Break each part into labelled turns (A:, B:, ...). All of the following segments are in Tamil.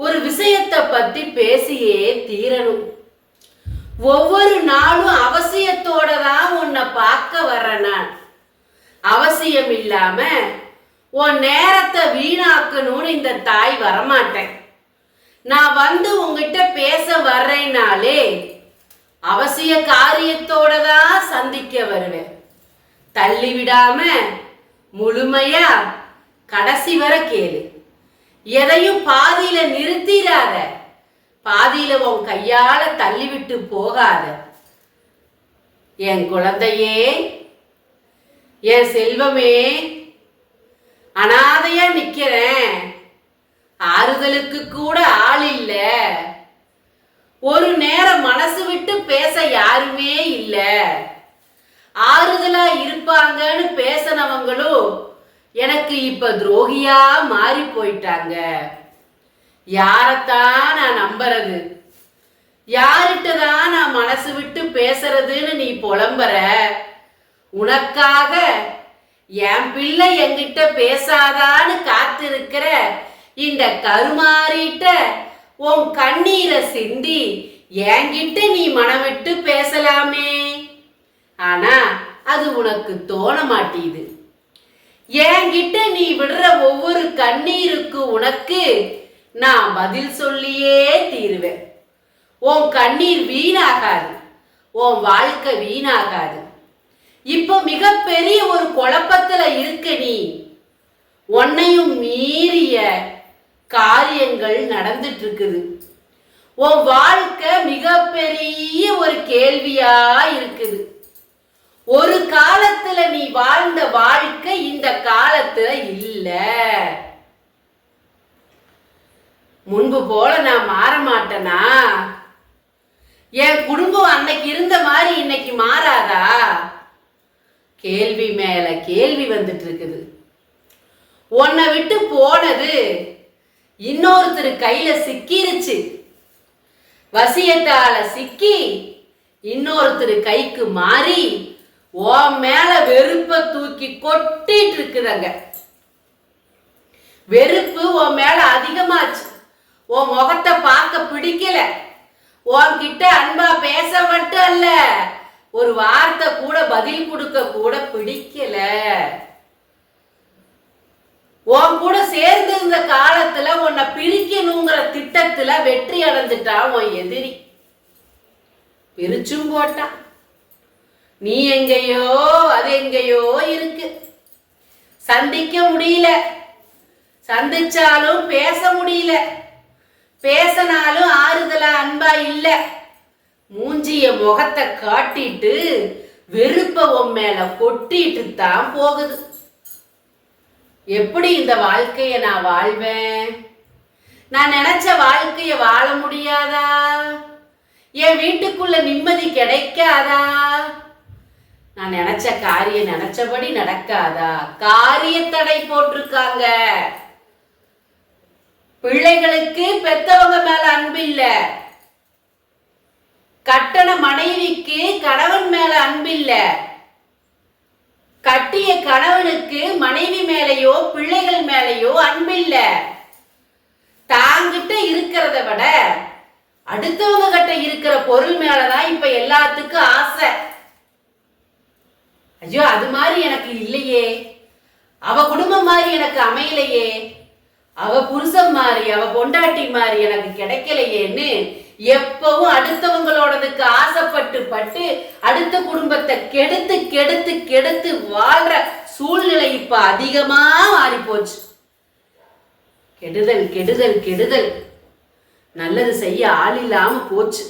A: ஒரு விஷயத்தை பத்தி பேசியே தீரணும். ஒவ்வொரு நாளும் அவசியத்தோட தான் உன்னை பார்க்க வர்றேன். நான் அவசியம் இல்லாம உன் நேரத்தை வீணாக்கணும்னு இந்த தாய் வரமாட்டேன். நான் வந்து உங்ககிட்ட பேச வர்றேனாலே அவசிய காரியத்தோட தான் சந்திக்க வருவேன். தள்ளி விடாம முழுமையா கடைசி வர கேளு. எதையும் பாதியில நிறுத்திடாத. பாதியில உன் கையால தள்ளிவிட்டு போகாத. என் குழந்தையே, என் செல்வமே, அனாதையா நிக்கிறேன். ஆறுதலுக்கு கூட ஆள் இல்ல. ஒரு நேரம் மனசு விட்டு பேச யாருமே இல்ல. ஆறுதலா இருப்பாங்கன்னு பேசினவங்களும் எனக்கு இப்ப துரோகியா மாறி போயிட்டாங்க. யாரத்தான் நான் நம்புறது? யார்கிட்டதான் நான் மனசு விட்டு பேசுறதுன்னு நீ புலம்புற. உனக்காக என் பிள்ளை என்கிட்ட பேசாதான்னு காத்திருக்கிற இந்த கருமாறிட்ட உன் கண்ணீரை சிந்தி என்கிட்ட நீ மனவிட்டு பேசலாமே. ஆனா அது உனக்கு தோண மாட்டேது. என்கிட்ட நீ விடுற ஒவ்வொரு கண்ணீருக்கு உனக்கு நான் பதில் சொல்லியே தீருவேன். உன் கண்ணீர் வீணாகாது, உன் வாழ்க்கை வீணாகாது. இப்போ மிகப்பெரிய ஒரு குழப்பத்துல இருக்க நீ. உன்னையும் மீறிய காரியங்கள் நடந்துட்டு இருக்குது. உன் வாழ்க்கை மிகப்பெரிய ஒரு கேள்வியா இருக்குது. ஒரு காலத்துல நீ வாழ்ந்த வாழ்க்கை இந்த காலத்துல இல்ல. முன்பு போல நான் மாற மாட்டேனா? என் குடும்பம் அன்னைக்கு இருந்த மாதிரி இன்னைக்கு மாறாதா? கேள்வி மேல கேள்வி வந்துட்டு இருக்குது. உன்னை விட்டு போனது இன்னொருத்தர் கையில சிக்கிருச்சு. வசியத்தால சிக்கி இன்னொருத்தர் கைக்கு மாறி உன் மேல வெறுப்ப தூக்கி கொட்டிட்டு இருக்குதுங்க. வெறுப்பு உன் மேல அதிகமாச்சு. உன் முகத்தை பார்க்க பிடிக்கல. உன்கிட்ட அன்பா பேச மட்டும் அல்ல, ஒரு வார்த்தை கூட பதில் கொடுக்க கூட பிடிக்கல. உன் கூட சேர்ந்து இருந்த காலத்துல உன்னை பிரிக்கணுங்கிற திட்டத்துல வெற்றி அடைஞ்சிட்டான் உன் எதிரி. பிரிச்சும் போட்டான். நீ எங்கேயோ அது எங்கேயோ இருக்கு. சந்திக்க முடியல. சந்திச்சாலும் பேச முடியல. பேசினாலும் ஆறுதலா அன்பா இல்ல. மூஞ்சிய முகத்தை காட்டிட்டு வெறுப்ப உன் மேல கொட்டிட்டு தான் போகுது. எப்படி இந்த வாழ்க்கைய நான் வாழ்வேன்? நான் நினைச்ச வாழ்க்கைய வாழ முடியாதா? என் வீட்டுக்குள்ள நிம்மதி கிடைக்காதா? நான் நினைச்ச காரியம் நினைச்சபடி நடக்காதா? காரிய தடை போட்டிருக்காங்க. பிள்ளைகளுக்கு பெத்தவங்க மேல அன்பு இல்ல. கட்டண மனைவிக்கு கணவன் மேல அன்பு இல்ல. கட்டிய கணவனுக்கு மனைவி மேலேயோ பிள்ளைகள் மேலேயோ அன்பு இல்ல. தாங்கிட்ட இருக்கிறத விட அடுத்தவங்க கிட்ட இருக்கிற பொருள் மேலதான் இப்ப எல்லாத்துக்கும் ஆசை. ஐயோ, அது மாதிரி எனக்கு இல்லையே, அவ குடும்பம் மாதிரி எனக்கு அமையலையே, அவ புருஷன் மாதிரி அவ பொண்டாட்டி மாதிரி எனக்கு கிடைக்கலையேன்னு எப்பவும் அடுத்தவங்களோடதுக்கு ஆசைப்பட்டு பட்டு அடுத்த குடும்பத்தை கெடுத்து கெடுத்து கெடுத்து வாழ்ற சூழ்நிலை இப்ப அதிகமா மாறி போச்சு. கெடுதல் கெடுதல் கெடுதல். நல்லது செய்ய ஆள் இல்லாம போச்சு.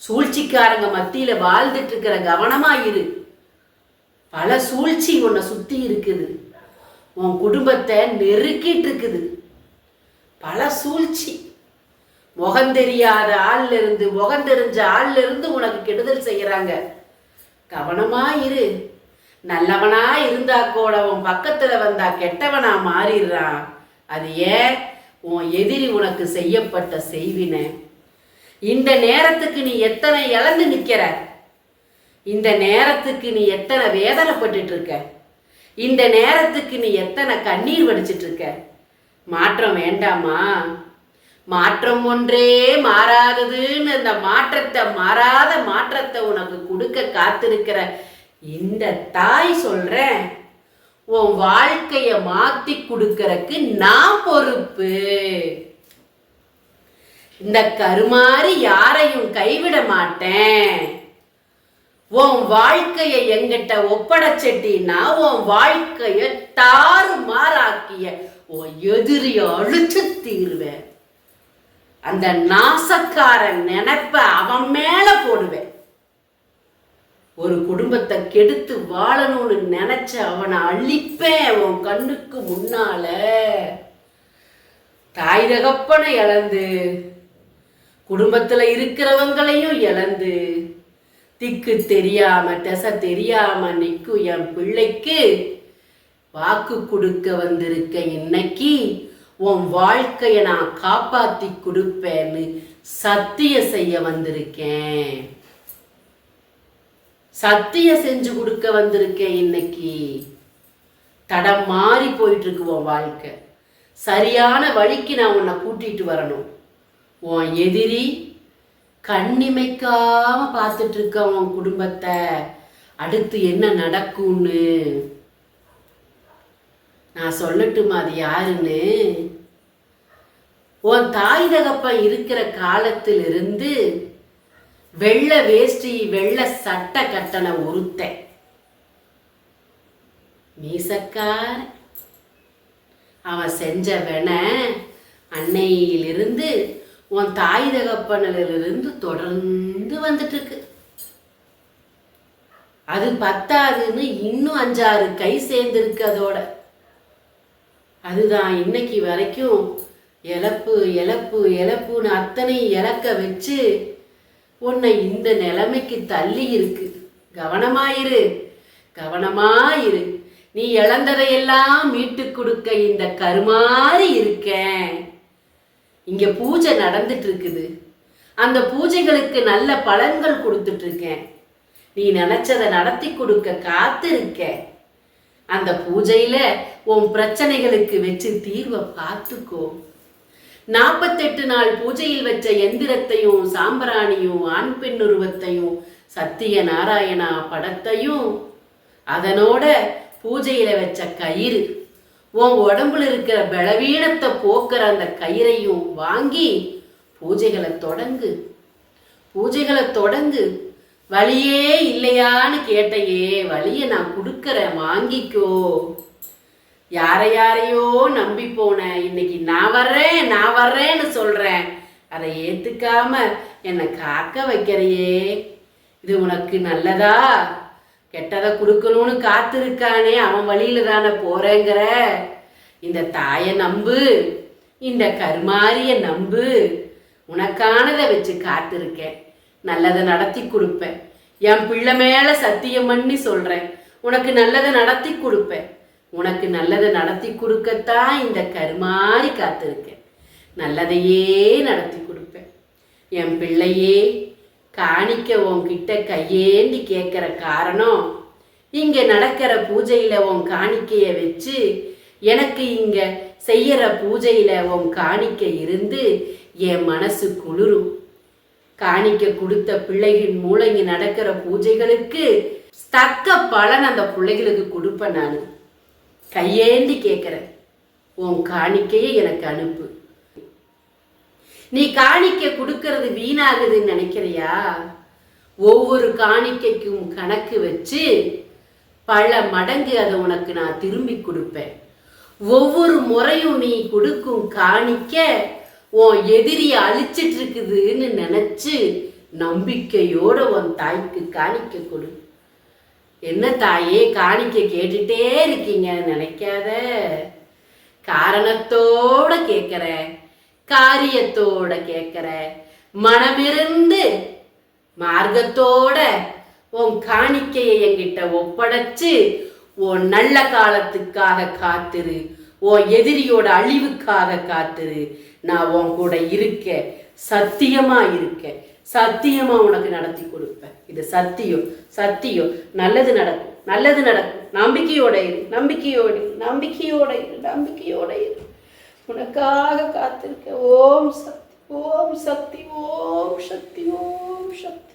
A: சூழ்ச்சிக்காரங்க மத்தியில வாழ்ந்துட்டு இருக்கிற கவனமா இரு. பல சூழ்ச்சி உன்னை சுத்தி இருக்குது. உன் குடும்பத்தை நெருக்கிட்டு இருக்குது. பல சூழ்ச்சி. முகம் தெரியாத ஆள்ல இருந்து முகம் தெரிஞ்ச ஆள்ல இருந்து உனக்கு கெடுதல் செய்யறாங்க. கவனமா இரு. நல்லவனா இருந்தா கூட உன் பக்கத்துல வந்தா கெட்டவனா மாறிடுறான். அது ஏன்? உன் எதிரி உனக்கு செய்யப்பட்ட செய்வினை. இந்த நேரத்துக்கு நீ எத்தனை இழந்து நிக்கிற? இந்த நேரத்துக்கு நீ எத்தனை வேதனைப்பட்டு இருக்க? இந்த நேரத்துக்கு நீ எத்தனை கண்ணீர் வடிச்சிட்டு இருக்க? மாற்றம் வேண்டாமா? மாற்றம் ஒன்றே மாறாததுன்னு அந்த மாறாத மாற்றத்தை உனக்கு கொடுக்க காத்திருக்கிற இந்த தாய் சொல்றேன், உன் வாழ்க்கைய மாத்தி கொடுக்கறக்கு நான் பொறுப்பு. இந்த கருமாறி யாரையும் கைவிட மாட்டேன். உன் வாழ்க்கைய எங்கிட்ட ஒப்படைச்சிட்டின்னா உன் வாழ்க்கைய தாறுமாறாக்கிய உன் எதிரிய அழிச்சு தீருவேன். அந்த நாசக்காரன் நினைப்ப அவன் மேல போடுவேன். ஒரு குடும்பத்தை கெடுத்து வாழணும்னு நினைச்ச அவனை அழிப்பேன் உன் கண்ணுக்கு முன்னால. தாய் தகப்பனை இழந்து குடும்பத்துல இருக்கிறவங்களையும் இழந்து திக்கு தெரியாம திசை தெரியாம நிற்கும் என் பிள்ளைக்கு வாக்கு கொடுக்க வந்திருக்க இன்னைக்கு உன் வாழ்க்கைய நான் காப்பாத்தி கொடுப்பேன்னு சத்தியம் செய்ய வந்திருக்கேன். சத்தியம் செஞ்சு கொடுக்க வந்திருக்கேன். இன்னைக்கு தடம் மாறி போயிட்டு இருக்கு உன் வாழ்க்கை. சரியான வழிக்கு நான் உன்னை கூட்டிட்டு வரணும். உன் எதிரி கண்ணிமைக்காம பார்த்துட்டு இருக்க உன் குடும்பத்தை அடுத்து என்ன நடக்கும்னு நான் சொல்லட்டுமா அது யாருன்னு? உன் தாய் தகப்பன் இருக்கிற காலத்திலிருந்து வெள்ளை வேஷ்டி வெள்ளை சட்டை கட்டண ஒருத்த மீசக்கார அவன் செஞ்ச வென அன்னையிலிருந்து உன் தாய் தகப்பனிலிருந்து தொடர்ந்து வந்துட்டு இருக்கு. அது பத்தாதுன்னு இன்னும் 5-6 கை சேர்ந்துருக்கு அதோட. அதுதான் இன்னைக்கு வரைக்கும் இழப்பு இழப்பு இழப்புன்னு அத்தனை இழக்க வச்சு உன்னை இந்த நிலைமைக்கு தள்ளி இருக்கு. கவனமாயிரு, கவனமாயிரு. நீ இழந்ததையெல்லாம் மீட்டு கொடுக்க இந்த கருமாறி இருக்கேன். இங்க பூஜை நடந்துட்டு இருக்குது. அந்த பூஜைகளுக்கு நல்ல பலன்கள் கொடுத்துட்டு இருக்கேன். நீ நினைச்சதை நடத்தி கொடுக்க காத்து இருக்க. அந்த பூஜையில உன் பிரச்சனைகளுக்கு வச்சு தீர்வை பார்த்துக்கோ. 48 நாள் பூஜையில் வச்ச எந்திரத்தையும் சாம்பிராணியும் ஆண் பெண் உருவத்தையும் சத்திய நாராயணா படத்தையும் அதனோட பூஜையில வச்ச கயிறு உன் உடம்புல இருக்கிற பலவீனத்தை போக்குற அந்த கயிறையும் வாங்கி பூஜைகளை தொடங்கு. பூஜைகளை தொடங்கு. வழியே இல்லையான்னு கேட்டையே, வழியை நான் கொடுக்கறேன், வாங்கிக்கோ. யாரையோ நம்பி போன இன்னைக்கு நான் வர்றேன்னு சொல்றேன். அதை ஏத்துக்காம என்னை காக்க வைக்கிறையே, இது உனக்கு நல்லதா? கெட்டதை கொடுக்கணும்னு காத்திருக்கானே அவன் வழியில தானே போறேங்கிற. இந்த தாயை நம்பு, இந்த கருமாரிய நம்பு. உனக்கானதை வச்சு காத்திருக்கேன். நல்லதை நடத்தி கொடுப்பேன். என் பிள்ளை மேல சத்தியம் பண்ணி சொல்றேன், உனக்கு நல்லதை நடத்தி கொடுப்பேன். உனக்கு நல்லதை நடத்தி கொடுக்கத்தான் இந்த கருமாறி காத்திருக்கேன். நல்லதையே நடத்தி கொடுப்பேன். என் பிள்ளையே, காணிக்க உன்கிட்ட கையேந்தி கேட்கிற காரணம், இங்க நடக்கிற பூஜையில உன் காணிக்கைய வச்சு எனக்கு இங்க செய்யற பூஜையில உன் காணிக்க இருந்து என் மனசு குளிரும். காணிக்க கொடுத்த பிள்ளைகளின் மூலம் இங்க நடக்கிற பூஜைகளுக்கு தக்க பலன் அந்த பிள்ளைகளுக்கு கொடுப்பேன். நான் கையேந்தி கேட்கிறேன், உன் காணிக்கையை எனக்கு அனுப்பு. நீ காணிக்கை கொடுக்கறது வீணாகுதுன்னு நினைக்கிறியா? ஒவ்வொரு காணிக்கைக்கும் கணக்கு வச்சு பல மடங்கு அதை உனக்கு நான் திரும்பி கொடுப்பேன். ஒவ்வொரு முறையும் நீ கொடுக்கும் காணிக்க உன் எதிரிய அழிச்சிட்டு இருக்குதுன்னு நினைச்சு நம்பிக்கையோட உன் தாய்க்கு காணிக்க கொடு. என்ன தாயே காணிக்க கேட்டுட்டே இருக்கீங்க நினைக்காத, காரணத்தோட கேட்கிற, காரியத்தோட கேட்கிற, மனமிருந்து மார்க்கத்தோட உன் காணிக்கையை என்கிட்ட ஒப்படைச்சு உன் நல்ல காலத்துக்காக காத்துரு. உன் எதிரியோட அழிவுக்காக காத்துரு. நான் உன் கூட இருக்க, சத்தியமா இருக்க, சத்தியமா உனக்கு நடத்தி கொடுப்பேன். இது சத்தியம், சத்தியம். நல்லது நடக்கும், நல்லது நடக்கும். நம்பிக்கையோட இரு, நம்பிக்கையோடு, நம்பிக்கையோட இரு, நம்பிக்கையோட இரு. உனக்காக காத்திருக்க. ஓம் சக்தி, ஓம் சக்தி, ஓம் சக்தி, ஓம் சக்தி.